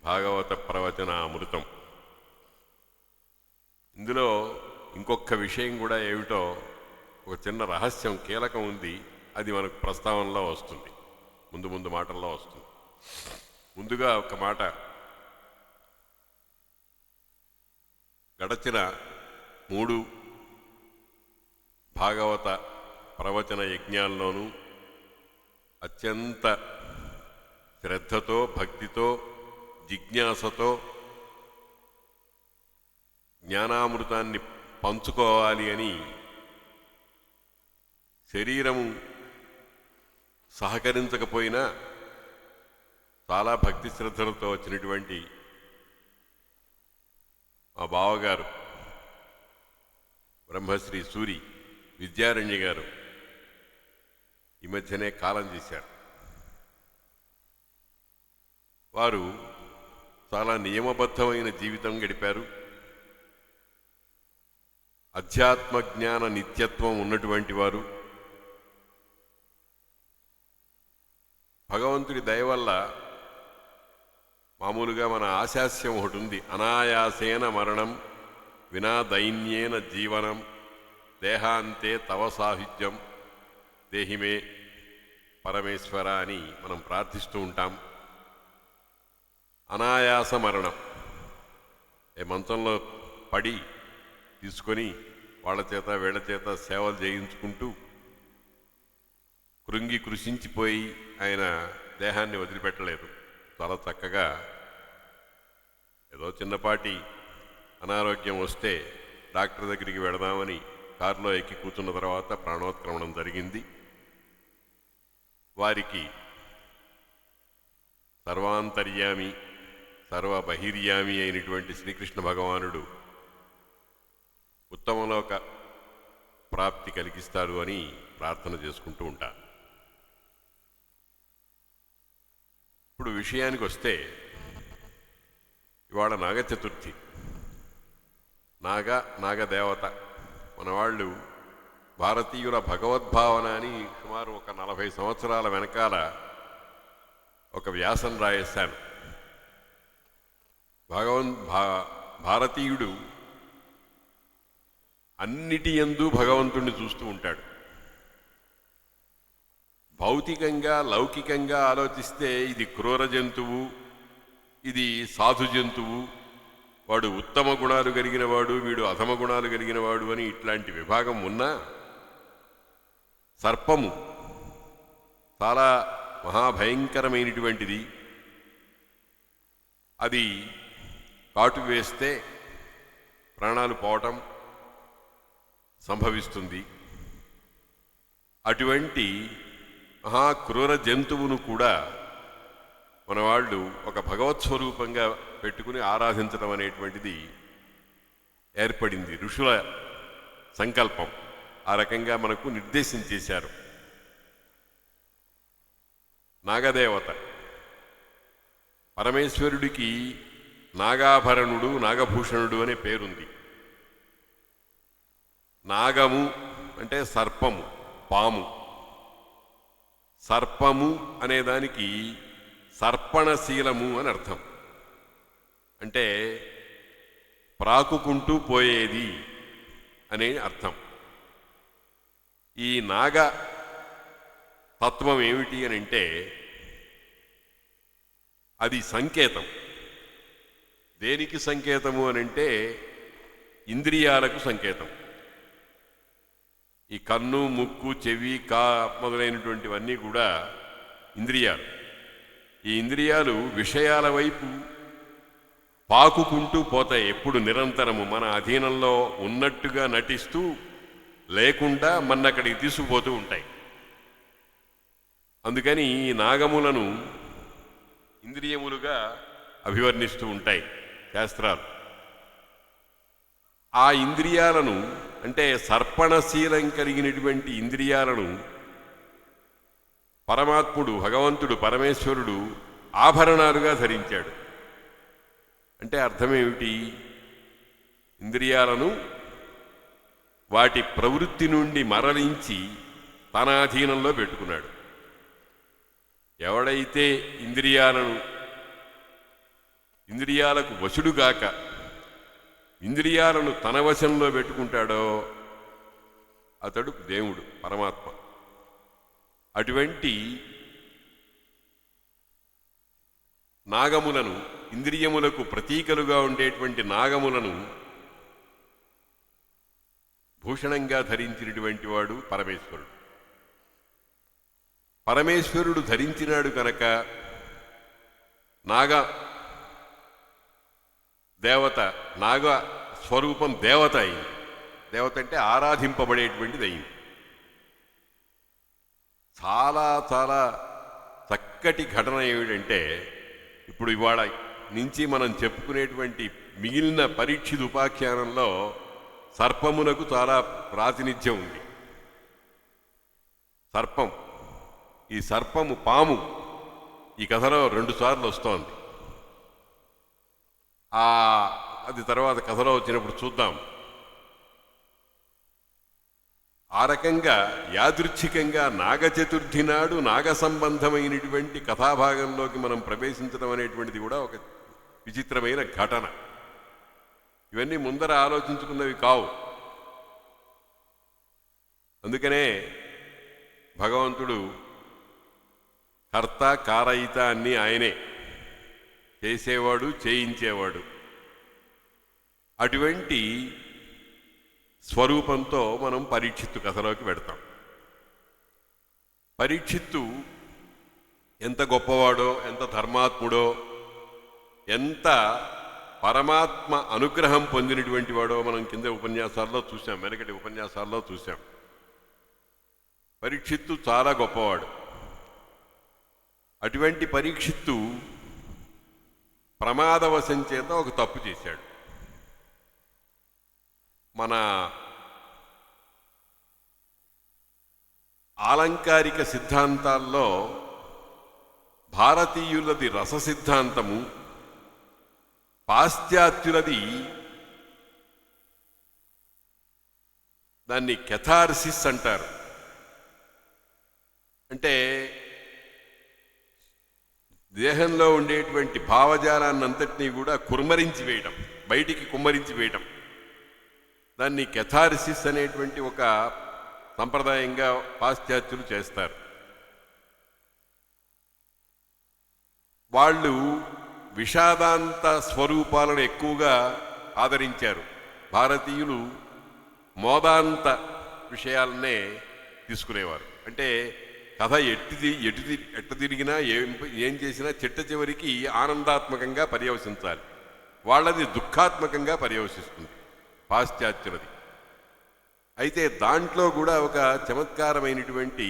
భాగవత ప్రవచన అమృతం. ఇందులో ఇంకొక విషయం కూడా ఏమిటో, ఒక చిన్న రహస్యం కీలకం ఉంది. అది మనకు ప్రస్తావనలో వస్తుంది, ముందు ముందు మాటల్లో వస్తుంది. ముందుగా ఒక మాట, గడచిన 3 భాగవత ప్రవచన యజ్ఞాల్లోనూ అత్యంత శ్రద్ధతో, భక్తితో, జిజ్ఞాసతో జ్ఞానామృతాన్ని పంచుకోవాలి అని శరీరము సహకరించకపోయినా చాలా భక్తి శ్రద్ధలతో వచ్చినటువంటి మా బావగారు బ్రహ్మశ్రీ సూరి విద్యారణ్య గారు ఈ మధ్యనే కాలం చేశారు. వారు చాలా నియమబద్ధమైన జీవితం గడిపారు. అధ్యాత్మ జ్ఞాన నిత్యత్వం ఉన్నటువంటి వారు. భగవంతుడి దయ వల్ల మామూలుగా మన ఆశాస్యం ఒకటి ఉంది, అనాయాసేన మరణం వినా దైన్యేన జీవనం దేహాంతే తవ సాహిత్యం దేహిమే పరమేశ్వర అని మనం ప్రార్థిస్తూ ఉంటాం. అనాయాస మరణం, మంచంలో పడి తీసుకొని వాళ్ళ చేత వీళ్ళ చేత సేవలు చేయించుకుంటూ కృంగి కృషించిపోయి ఆయన దేహాన్ని వదిలిపెట్టలేదు. చాలా చక్కగా ఏదో చిన్నపాటి అనారోగ్యం వస్తే డాక్టర్ దగ్గరికి వెళదామని కారులో ఎక్కి కూర్చున్న తర్వాత ప్రాణోత్క్రమణం జరిగింది. వారికి సర్వాంతర్యామి సర్వబహిర్యామి అయినటువంటి శ్రీకృష్ణ భగవానుడు ఉత్తమలోక ప్రాప్తి కలిగిస్తారు అని ప్రార్థన చేసుకుంటూ ఉంటారు. ఇప్పుడు విషయానికి వస్తే, ఇవాళ నాగ చతుర్థి. నాగదేవత మన వాళ్ళు భారతీయుల భగవద్భావన అని సుమారు ఒక 40 సంవత్సరాల వెనకాల ఒక వ్యాసం రాయేశాను. భారతీయుడు అన్నిటి యందు భగవంతుణ్ణి చూస్తూ ఉంటాడు. భౌతికంగా లౌకికంగా ఆలోచిస్తే ఇది క్రూర జంతువు, ఇది సాధు జంతువు, వాడు ఉత్తమ గుణాలు కలిగిన వాడు, వీడు అధమ గుణాలు కలిగిన వాడు అని ఇట్లాంటి విభాగం ఉన్నా, సర్పము చాలా మహాభయంకరమైనటువంటిది. అది కాటు వేస్తే ప్రాణాలు పోవటం సంభవిస్తుంది. అటువంటి మహాక్రూర జంతువును కూడా మన వాళ్ళు ఒక భగవత్ స్వరూపంగా పెట్టుకుని ఆరాధించడం అనేటువంటిది ఏర్పడింది. ఋషుల సంకల్పం ఆ రకంగా మనకు నిర్దేశం చేశారు. నాగదేవత పరమేశ్వరుడికి నాగాభరణుడు, నాగభూషణుడు అనే పేరుంది. నాగము అంటే సర్పము, పాము. సర్పము అనేదానికి సర్పణశీలము అని అర్థం. అంటే ప్రాకుకుంటూ పోయేది అనే అర్థం. ఈ నాగ తత్వం ఏమిటి అని అంటే, అది సంకేతం. దేనికి సంకేతము అని అంటే ఇంద్రియాలకు సంకేతం. ఈ కన్ను, ముక్కు, చెవి, మొదలైనటువంటివన్నీ కూడా ఇంద్రియాలు. ఈ ఇంద్రియాలు విషయాల వైపు పాకుకుంటూ పోతాయి. ఎప్పుడు నిరంతరము మన అధీనంలో ఉన్నట్టుగా నటిస్తూ లేకుండా మన్నక్కడికి తీసుకుపోతూ ఉంటాయి. అందుకని ఈ నాగములను ఇంద్రియములుగా అభివర్ణిస్తూ ఉంటాయి శాస్త్రాలు. ఆ ఇంద్రియాలను, అంటే సర్పణశీలం కలిగినటువంటి ఇంద్రియాలను పరమాత్ముడు, భగవంతుడు, పరమేశ్వరుడు ఆభరణాలుగా ధరించాడు. అంటే అర్థమేమిటి? ఇంద్రియాలను వాటి ప్రవృత్తి నుండి మరలించి తన అధీనంలో పెట్టుకున్నాడు. ఎవడైతే ఇంద్రియాలను ఇంద్రియాలకు వశుడుగాక ఇంద్రియాలను తన వశంలో పెట్టుకుంటాడో అతడు దేవుడు, పరమాత్మ. అటువంటి నాగములను, ఇంద్రియములకు ప్రతీకలుగా ఉండేటువంటి నాగములను భూషణంగా ధరించినటువంటి వాడు పరమేశ్వరుడు. పరమేశ్వరుడు ధరించినాడు కనుక నాగ దేవత, నాగ స్వరూపం దేవత అయింది. దేవత అంటే ఆరాధింపబడేటువంటిది అయింది. చాలా చాలా చక్కటి ఘటన ఏమిటంటే, ఇప్పుడు ఇవాళ నుంచి మనం చెప్పుకునేటువంటి మిగిలిన పరీక్షిత ఉపాఖ్యానంలో సర్పమునకు చాలా ప్రాతినిధ్యం ఉంది. సర్పం, ఈ సర్పము, పాము ఈ కథలో 2 సార్లు వస్తోంది. అది తర్వాత కథలో వచ్చినప్పుడు చూద్దాం. ఆ రకంగా యాదృచ్ఛికంగా నాగచతుర్థి నాడు నాగ సంబంధమైనటువంటి కథాభాగంలోకి మనం ప్రవేశించడం అనేటువంటిది కూడా ఒక విచిత్రమైన ఘటన. ఇవన్నీ ముందర ఆలోచించుకున్నవి కావు. అందుకనే భగవంతుడు కర్త కారయిత అన్నీ ఆయనే, చేసేవాడు చేయించేవాడు. అటువంటి స్వరూపంతో మనం పరీక్షిత్తు కథలోకి పెడతాం. పరీక్షిత్తు ఎంత గొప్పవాడో, ఎంత ధర్మాత్ముడో, ఎంత పరమాత్మ అనుగ్రహం పొందినటువంటి వాడో మనం కింద ఉపన్యాసాల్లో చూసాం, వెనకటి ఉపన్యాసాల్లో చూసాం. పరీక్షిత్తు చాలా గొప్పవాడు. అటువంటి పరీక్షిత్తు ప్రమాదవశం చేత ఒక తప్పు చేశాడు. మన ఆలంకారిక సిద్ధాంతాల్లో భారతీయులది రస సిద్ధాంతము, పాశ్చాత్యులది దాన్ని కెథార్సిస్ అంటారు. అంటే దేహంలో ఉండేటువంటి భావజాలాన్నంతటినీ కూడా కుమ్మరించి వేయడం, బయటికి కుమ్మరించి వేయడం, దాన్ని కెథార్సిస్ అనేటువంటి ఒక సంప్రదాయంగా పాశ్చాత్యులు చేస్తారు. వాళ్ళు విషాదాంత స్వరూపాలను ఎక్కువగా ఆదరించారు. భారతీయులు మోదాంత విషయాలనే తీసుకునేవారు. అంటే కథ ఎట్ట తిరిగినా ఏం చేసినా చిట్ట చివరికి ఆనందాత్మకంగా పర్యవసించాలి. వాళ్ళది దుఃఖాత్మకంగా పర్యవసిస్తుంది పాశ్చాత్యులది. అయితే దాంట్లో కూడా ఒక చమత్కారమైనటువంటి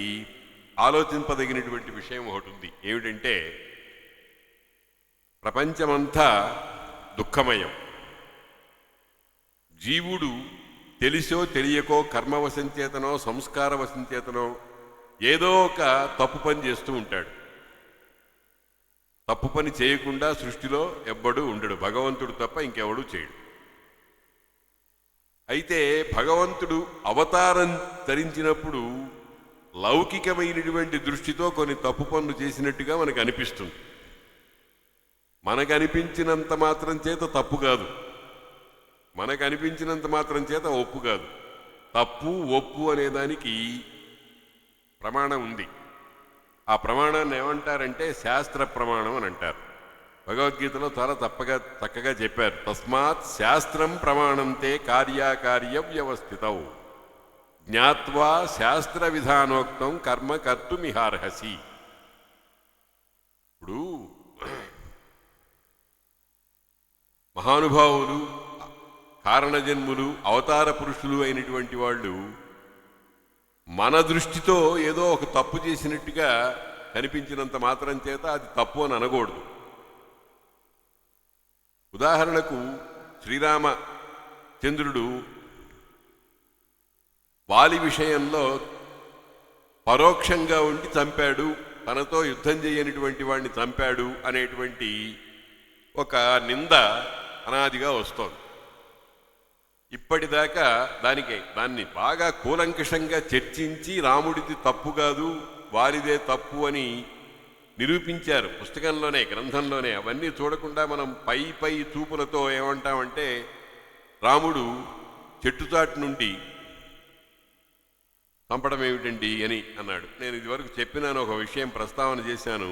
ఆలోచింపదగినటువంటి విషయం ఒకటి ఉంది. ఏమిటంటే ప్రపంచమంతా దుఃఖమయం. జీవుడు తెలిసో తెలియకో కర్మవశం చేతనో సంస్కారవశం చేతనో ఏదో ఒక తప్పు పని చేస్తూ ఉంటాడు. తప్పు పని చేయకుండా సృష్టిలో ఎవ్వడు ఉండడు, భగవంతుడు తప్ప ఇంకెవడు చేయడు. అయితే భగవంతుడు అవతారం ధరించినప్పుడు లౌకికమైనటువంటి దృష్టితో కొన్ని తప్పు పనులు చేసినట్టుగా మనకు అనిపిస్తుంది. మనకు అనిపించినంత మాత్రం చేత తప్పు కాదు, మనకు అనిపించినంత మాత్రం చేత ఒప్పు కాదు. తప్పు ఒప్పు అనేదానికి ప్రమాణం ఉంది. ఆ ప్రమాణాన్ని ఏమంటారంటే శాస్త్ర ప్రమాణం అని అంటారు. భగవద్గీతలో చాలా చక్కగా చెప్పారు. తస్మాత్ శాస్త్రం ప్రమాణంతే కార్యాకార్య వ్యవస్థితౌ జ్ఞాత్వా శాస్త్ర విధానోక్తం కర్మ కర్తుమిహార్హసి. ఇప్పుడు మహానుభావులు, కారణజన్ములు, అవతార పురుషులు అయినటువంటి వాళ్ళు మన దృష్టితో ఏదో ఒక తప్పు చేసినట్టుగా కనిపించినంత మాత్రం చేత అది తప్పు అని అనకూడదు. ఉదాహరణకు శ్రీరామచంద్రుడు వాలి విషయంలో పరోక్షంగా ఉండి చంపాడు, తనతో యుద్ధం చేయనటువంటి వాడిని చంపాడు అనేటువంటి ఒక నింద అనాదిగా వస్తోంది. ఇప్పటిదాకా దాన్ని బాగా కూలంకషంగా చర్చించి రాముడిది తప్పు కాదు వారిదే తప్పు అని నిరూపించారు పుస్తకంలోనే, గ్రంథంలోనే. అవన్నీ చూడకుండా మనం పై పై చూపులతో ఏమంటామంటే రాముడు చెట్టుచాటు నుండి చంపడం ఏమిటండి అని అన్నాడు. నేను ఇదివరకు చెప్పినాను, ఒక విషయం ప్రస్తావన చేశాను.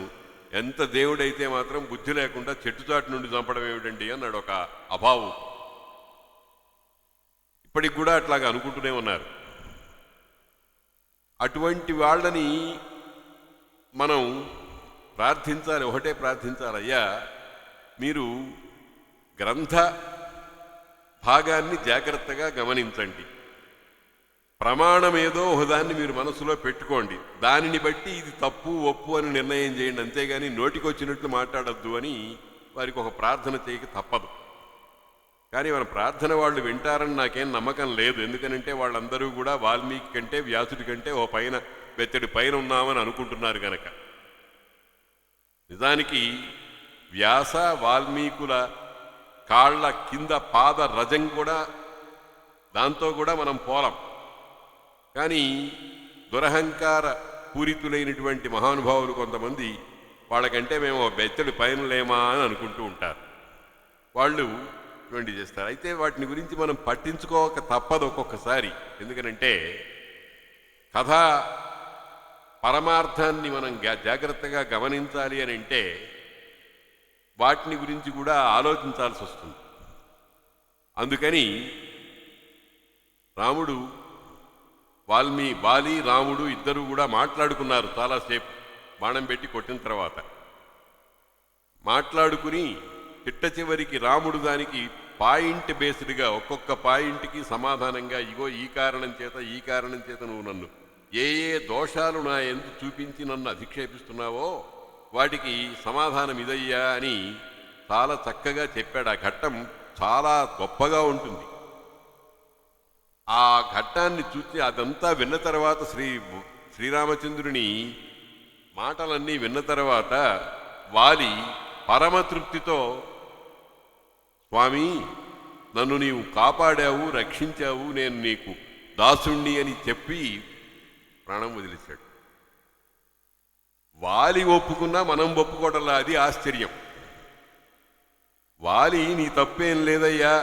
ఎంత దేవుడైతే మాత్రం బుద్ధి లేకుండా చెట్టుచాటు నుండి చంపడం ఏమిటండి అన్నాడు ఒక అభావు. ఇప్పటికి కూడా అట్లాగా అనుకుంటూనే ఉన్నారు. అటువంటి వాళ్ళని మనం ప్రార్థించాలి, ఒకటే ప్రార్థించాలి, అయ్యా మీరు గ్రంథ భాగాన్ని జాగ్రత్తగా గమనించండి, ప్రమాణం ఏదో ఒకదాన్ని మీరు మనసులో పెట్టుకోండి, దానిని బట్టి ఇది తప్పు ఒప్పు అని నిర్ణయం చేయండి, అంతేగాని నోటికొచ్చినట్లు మాట్లాడద్దు అని వారికి ఒక ప్రార్థన చేయక తప్పదు. కానీ మన ప్రార్థన వాళ్ళు వింటారని నాకేం నమ్మకం లేదు. ఎందుకనంటే వాళ్ళందరూ కూడా వాల్మీకి కంటే వ్యాసుడి కంటే ఓ పైన బెత్తడి పైన ఉన్నామని అనుకుంటున్నారు కనుక. నిజానికి వ్యాస వాల్మీకుల కాళ్ళ కింద పాద రజం కూడా, దాంతో కూడా మనం పోలం. కానీ దురహంకార పూరితులైనటువంటి మహానుభావులు కొంతమంది వాళ్ళకంటే మేము బెత్తడి పైన లేమా అని అనుకుంటూ ఉంటారు. వాళ్ళు ఇటువంటి చేస్తారు. అయితే వాటిని గురించి మనం పట్టించుకోక తప్పదు ఒక్కొక్కసారి. ఎందుకనంటే కథా పరమార్థాన్ని మనం జాగ్రత్తగా గమనించాలి అని అంటే వాటిని గురించి కూడా ఆలోచించాల్సి వస్తుంది. అందుకని రాముడు వాలి రాముడు ఇద్దరు కూడా మాట్లాడుకున్నారు చాలాసేపు. బాణం పెట్టి కొట్టిన తర్వాత మాట్లాడుకుని చిట్ట చివరికి రాముడు దానికి పాయింట్ బేస్డ్గా ఒక్కొక్క పాయింట్కి సమాధానంగా, ఇగో ఈ కారణం చేత నువ్వు నన్ను ఏ దోషాలు నా ఎందు చూపించి నన్ను అధిక్షేపిస్తున్నావో వాటికి సమాధానం ఇదయ్యా అని చాలా చక్కగా చెప్పాడు. ఆ ఘట్టం చాలా గొప్పగా ఉంటుంది. ఆ ఘట్టాన్ని చూసి అదంతా విన్న తర్వాత శ్రీరామచంద్రుని మాటలన్నీ విన్న తర్వాత వాలి పరమతృప్తితో, స్వామి నన్ను నీవు కాపాడావు, రక్షించావు, నేను నీకు దాసుణ్ణి అని చెప్పి ప్రాణం వదిలేశాడు. వాలి ఒప్పుకున్నా మనం ఒప్పుకోవడంలా, అది ఆశ్చర్యం. వాలి నీ తప్పేం లేదయ్యా,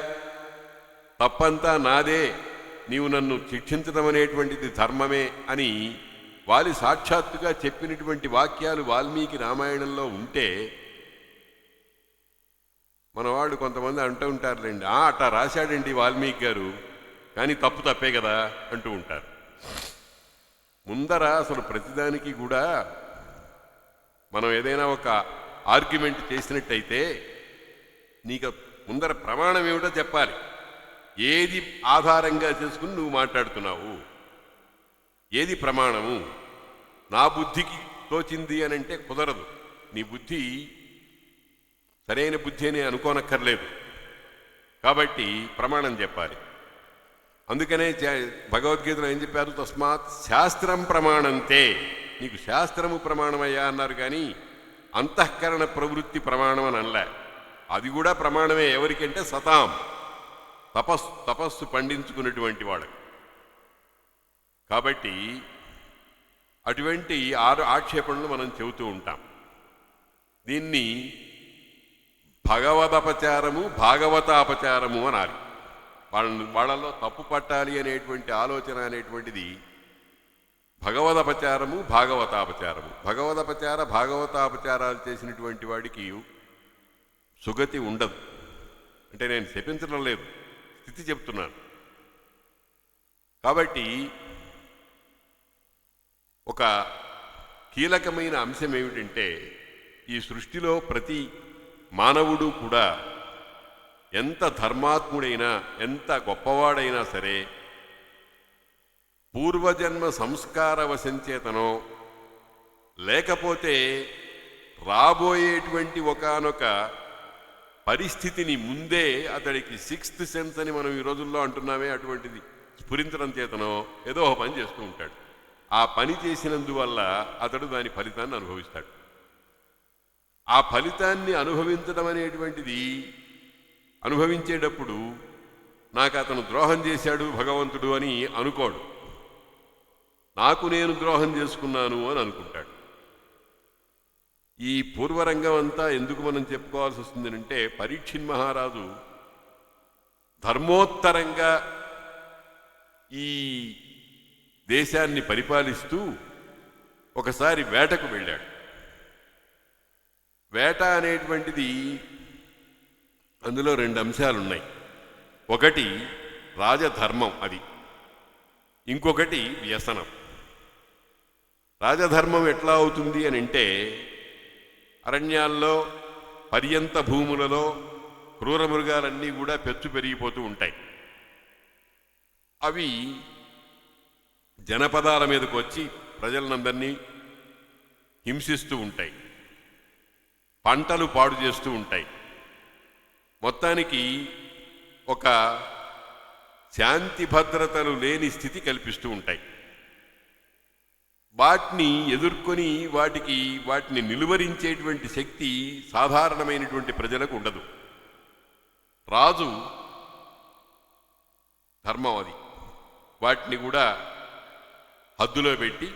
తప్పంతా నాదే, నీవు నన్ను శిక్షించడం అనేటువంటిది ధర్మమే అని వాలి సాక్షాత్తుగా చెప్పినటువంటి వాక్యాలు వాల్మీకి రామాయణంలో ఉంటే మనవాళ్ళు కొంతమంది అంటూ ఉంటారులేండి, అట్టా రాశాడండి వాల్మీకి గారు, కానీ తప్పు తప్పే కదా అంటూ ఉంటారు. ముందర అసలు ప్రతిదానికి కూడా మనం ఏదైనా ఒక ఆర్గ్యుమెంట్ చేసినట్టయితే నీకు ముందర ప్రమాణం ఏమిటో చెప్పాలి. ఏది ఆధారంగా చేసుకుని నువ్వు మాట్లాడుతున్నావు, ఏది ప్రమాణము? నా బుద్ధికి తోచింది అని అంటే కుదరదు. నీ బుద్ధి సరైన బుద్ధి అని అనుకోనక్కర్లేదు. కాబట్టి ప్రమాణం చెప్పాలి. అందుకనే భగవద్గీతలో ఏం చెప్పారు? తస్మాత్ శాస్త్రం ప్రమాణంతే. నీకు శాస్త్రము ప్రమాణమయ్యా అన్నారు, కానీ అంతఃకరణ ప్రవృత్తి ప్రమాణం అని అనలే. అది కూడా ప్రమాణమే. ఎవరికంటే సతాం, తపస్సు పండించుకున్నటువంటి వాళ్ళకి. కాబట్టి అటువంటి 6 ఆక్షేపణలు మనం చెబుతూ ఉంటాం. దీన్ని భగవదపచారము, భాగవతాపచారము అనాలి. వాళ్ళలో తప్పు పట్టాలి అనేటువంటి ఆలోచన అనేటువంటిది భగవదపచారము, భాగవతాపచారము. భాగవతాపచారాలు చేసినటువంటి వాడికి సుగతి ఉండదు. అంటే నేను శపించడం లేదు, స్థితి చెప్తున్నాను. కాబట్టి ఒక కీలకమైన అంశం ఏమిటంటే, ఈ సృష్టిలో ప్రతి మానవుడు కూడా ఎంత ధర్మాత్ముడైనా, ఎంత గొప్పవాడైనా సరే, పూర్వజన్మ సంస్కార వశంచేతనో లేకపోతే రాబోయేటువంటి ఒకానొక పరిస్థితిని ముందే అతడికి 6th సెన్స్ అని మనం ఈ రోజుల్లో అంటున్నామే, అటువంటిది స్ఫురించడం చేతనో ఏదో ఒక పని చేస్తూ ఉంటాడు. ఆ పని చేసినందువల్ల అతడు దాని ఫలితాన్ని అనుభవిస్తాడు. ఆ ఫలితాన్ని అనుభవించడం అనేటువంటిది అనుభవించేటప్పుడు నాకు అతను ద్రోహం చేశాడు భగవంతుడు అని అనుకోడు, నాకు నేను ద్రోహం చేసుకున్నాను అని అనుకుంటాడు. ఈ పూర్వరంగం అంతా ఎందుకు మనం చెప్పుకోవాల్సి వస్తుందంటే పరీక్షిత్ మహారాజు ధర్మోత్తరంగా ఈ దేశాన్ని పరిపాలిస్తూ ఒకసారి వేటకు వెళ్ళాడు. వేట అనేటువంటిది అందులో రెండు అంశాలున్నాయి. ఒకటి రాజధర్మం, అది ఇంకొకటి వ్యసనం. రాజధర్మం ఎట్లా అవుతుంది అని అంటే అరణ్యాల్లో పర్యంత భూములలో క్రూర మృగాలన్నీ కూడా పెచ్చు పెరిగిపోతూ ఉంటాయి. అవి జనపదాల మీదకు వచ్చి ప్రజలందరినీ హింసిస్తూ ఉంటాయి, పంటలు పాడు చేస్తూ ఉంటాయి. మొత్తానికి ఒక శాంతి భద్రతలు లేని స్థితి కల్పిస్తూ ఉంటాయి. వాటిని ఎదుర్కొని వాటిని నిలువరించేటువంటి శక్తి సాధారణమైనటువంటి ప్రజలకు ఉండదు. రాజు ధర్మం అది, వాటిని కూడా హద్దులో పెట్టి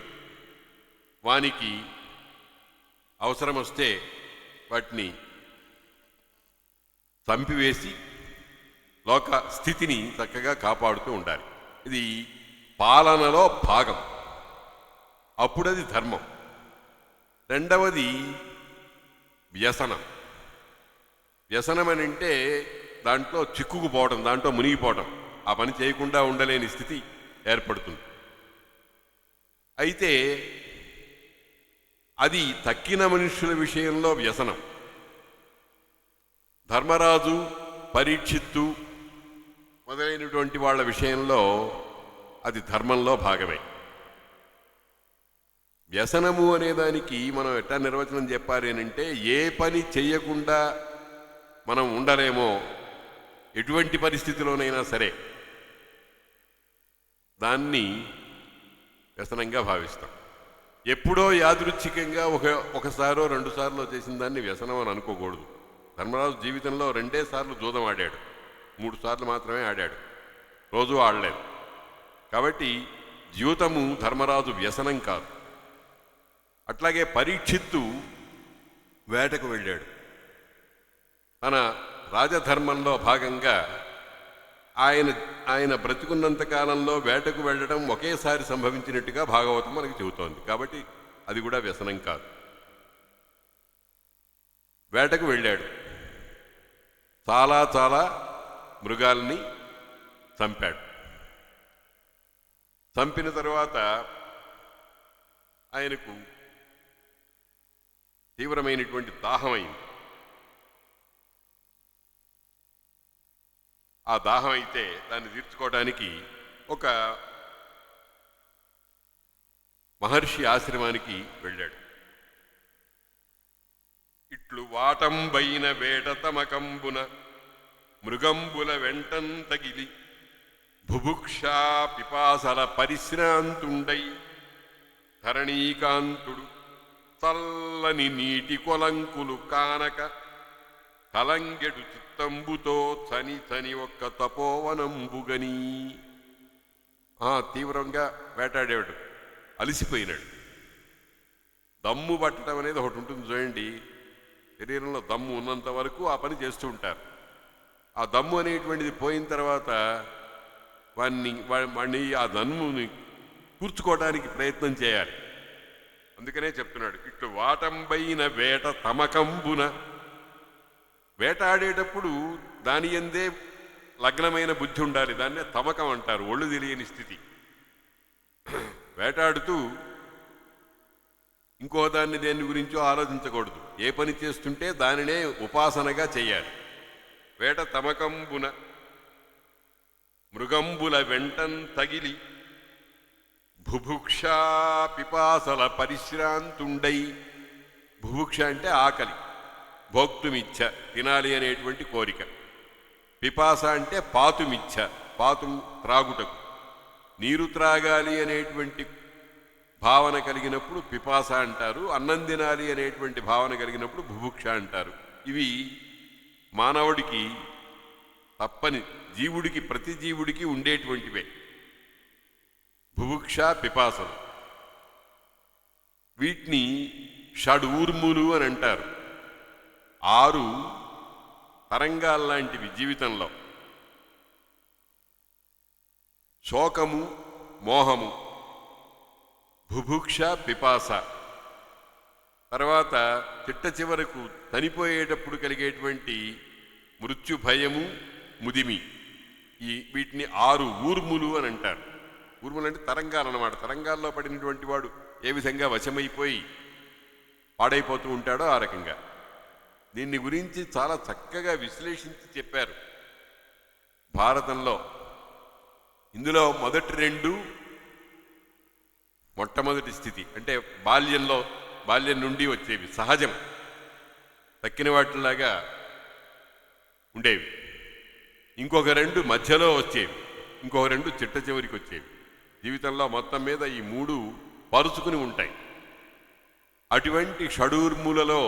వానికి అవసరం వస్తే వాటిని చంపివేసి లోక స్థితిని చక్కగా కాపాడుతూ ఉండాలి. ఇది పాలనలో భాగం, అప్పుడది ధర్మం. రెండవది వ్యసనం. వ్యసనం అని అంటే దాంట్లో చిక్కుకుపోవడం, దాంట్లో మునిగిపోవడం, ఆ పని చేయకుండా ఉండలేని స్థితి ఏర్పడుతుంది. అయితే అది తక్కిన మనుషుల విషయంలో వ్యసనం. ధర్మరాజు, పరీక్షిత్తు మొదలైనటువంటి వాళ్ళ విషయంలో అది ధర్మంలో భాగమే. వ్యసనము అనేదానికి మనం ఎట్లా నిర్వచనం చెప్పాలి అంటే ఏ పని చెయ్యకుండా మనం ఉండలేమో, ఎటువంటి పరిస్థితిలోనైనా సరే దాన్ని వ్యసనంగా భావిస్తాం. ఎప్పుడో యాదృచ్ఛికంగా ఒకసారో రెండుసార్లు చేసిన దాన్ని వ్యసనం అని అనుకోకూడదు. ధర్మరాజు జీవితంలో 2 సార్లు జూదం ఆడాడు, 3 సార్లు మాత్రమే ఆడాడు, రోజు ఆడలేదు. కాబట్టి జీవితము ధర్మరాజు వ్యసనం కాదు. అట్లాగే పరీక్షిత్తు వేటకు వెళ్ళాడు. తన రాజధర్మంలో భాగంగా ఆయన బ్రతికున్నంత కాలంలో వేటకు వెళ్ళడం ఒకేసారి సంభవించినట్టుగా భాగవతం మనకు చెబుతోంది. కాబట్టి అది కూడా వ్యసనం కాదు. వేటకు వెళ్ళాడు, చాలా చాలా మృగాల్ని చంపాడు. చంపిన తరువాత ఆయనకు తీవ్రమైనటువంటి దాహమైంది. ఆ దాహం అయితే దాన్ని తీర్చుకోవడానికి ఒక మహర్షి ఆశ్రమానికి వెళ్ళాడు. ఇట్లు వాటంబైన వేట తమకంబున మృగంబుల వెంటం తగిలి బుభుక్షా పిపాసల పరిశ్రాంతుండై ధరణీకాంతుడు చల్లని నీటి కొలంకులు కానక కలంగెడు చిత్తంబుతో చని ఒక్క తపోవనంబుగని. తీవ్రంగా వేటాడాడు, అలిసిపోయినాడు. దమ్ము పట్టడం అనేది ఒకటి ఉంటుంది చూడండి. శరీరంలో దమ్ము ఉన్నంత వరకు ఆ పని చేస్తూ ఉంటారు. ఆ దమ్ము అనేటువంటిది పోయిన తర్వాత వాడిని ఆ దమ్ముని కూర్చుకోవడానికి ప్రయత్నం చేయాలి. అందుకనే చెప్తున్నాడు, ఇట్లు వాటంబైన వేట తమకంబున. వేటాడేటప్పుడు దాని యందే లగ్నమైన బుద్ధి ఉండాలి. దాన్నే తమకం అంటారు, ఒళ్ళు తెలియని స్థితి. వేటాడుతూ ఇంకో దేని గురించో ఆలోచించకూడదు. ఏ పని చేస్తుంటే దానినే ఉపాసనగా చెయ్యాలి. వేట తమకంబున మృగంబుల వెంటం తగిలి బుభుక్షా పిపాసల పరిశ్రాంతుండై. బుభుక్ష అంటే ఆకలి, భోక్తుమిచ్చ, తినాలి అనేటువంటి కోరిక. పిపాస అంటే పాతుమిచ్చ, పాతు త్రాగుటకు, నీరు త్రాగాలి అనేటువంటి భావన కలిగినప్పుడు పిపాస అంటారు. అన్నం తినాలి అనేటువంటి భావన కలిగినప్పుడు బుభుక్ష అంటారు. ఇవి మానవుడికి తప్పని, జీవుడికి, ప్రతి జీవుడికి ఉండేటువంటివే బుభుక్ష పిపాసలు. వీటిని షడూర్ములు అని అంటారు. 6 తరంగాల్లాంటివి జీవితంలో. శోకము, మోహము, బుభుక్ష, పిపాస, తర్వాత చిట్ట చివరకు చనిపోయేటప్పుడు కలిగేటువంటి మృత్యు భయము, ముదిమి. వీటిని 6 ఊర్ములు అని అంటారు. ఊర్ములు అంటే తరంగాలు అన్నమాట. తరంగాల్లో పడినటువంటి వాడు ఏ విధంగా వశమైపోయి పాడైపోతూ ఉంటాడో ఆ రకంగా. దీన్ని గురించి చాలా చక్కగా విశ్లేషించి చెప్పారు భారతంలో. ఇందులో మొదటి 2 మొట్టమొదటి స్థితి అంటే బాల్యం నుండి వచ్చేవి, సహజం, తక్కిన వాటిలాగా ఉండేవి. ఇంకొక 2 మధ్యలో వచ్చేవి, ఇంకొక 2 చిట్ట చివరికి వచ్చేవి. జీవితంలో మొత్తం మీద ఈ 3 పరుచుకుని ఉంటాయి. అటువంటి షడూర్ములలో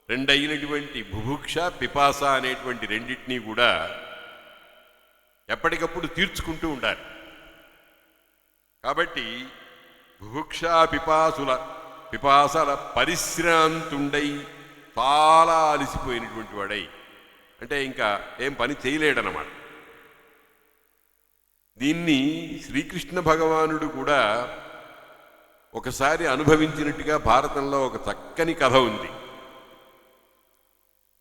2 అయినటువంటి బుభుక్ష, పిపాస అనేటువంటి రెండింటినీ కూడా ఎప్పటికప్పుడు తీర్చుకుంటూ ఉండాలి. కాబట్టి బుభుక్ష పిపాసల పరిశ్రాంతుండై, చాలా అలసిపోయినటువంటి వాడై, అంటే ఇంకా ఏం పని చేయలేడనమాట. దీన్ని శ్రీకృష్ణ భగవానుడు కూడా ఒకసారి అనుభవించినట్టుగా భారతంలో ఒక చక్కని కథ ఉంది.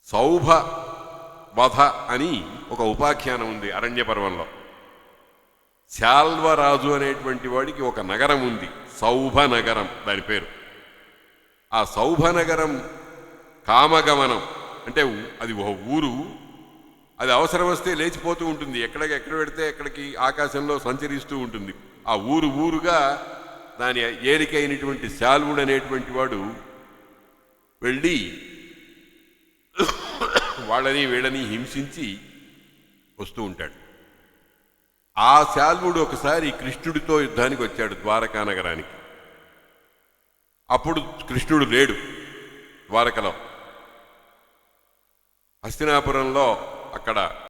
సౌభ వధ అని ఒక ఉపాఖ్యానం ఉంది అరణ్య పర్వంలో. శాల్వరాజు అనేటువంటి వాడికి ఒక నగరం ఉంది, సౌభ నగరం దాని పేరు. ఆ సౌభ నగరం కామగమనం అంటే అది ఒక ఊరు. అది అవసరం వస్తే లేచిపోతూ ఉంటుంది, ఎక్కడ పెడితే ఎక్కడికి ఆకాశంలో సంచరిస్తూ ఉంటుంది. ఆ ఊరుగా దాని ఏలికైనటువంటి శాల్వుడు అనేటువంటి వాడు వెళ్ళి వాళ్ళని వీళ్ళని హింసించి వస్తూ ఉంటాడు. ఆ శాల్వుడు ఒకసారి కృష్ణుడితో యుద్ధానికి వచ్చాడు ద్వారకా నగరానికి. అప్పుడు కృష్ణుడు లేడు ద్వారకలో. హస్తినాపురంలో అక్కడ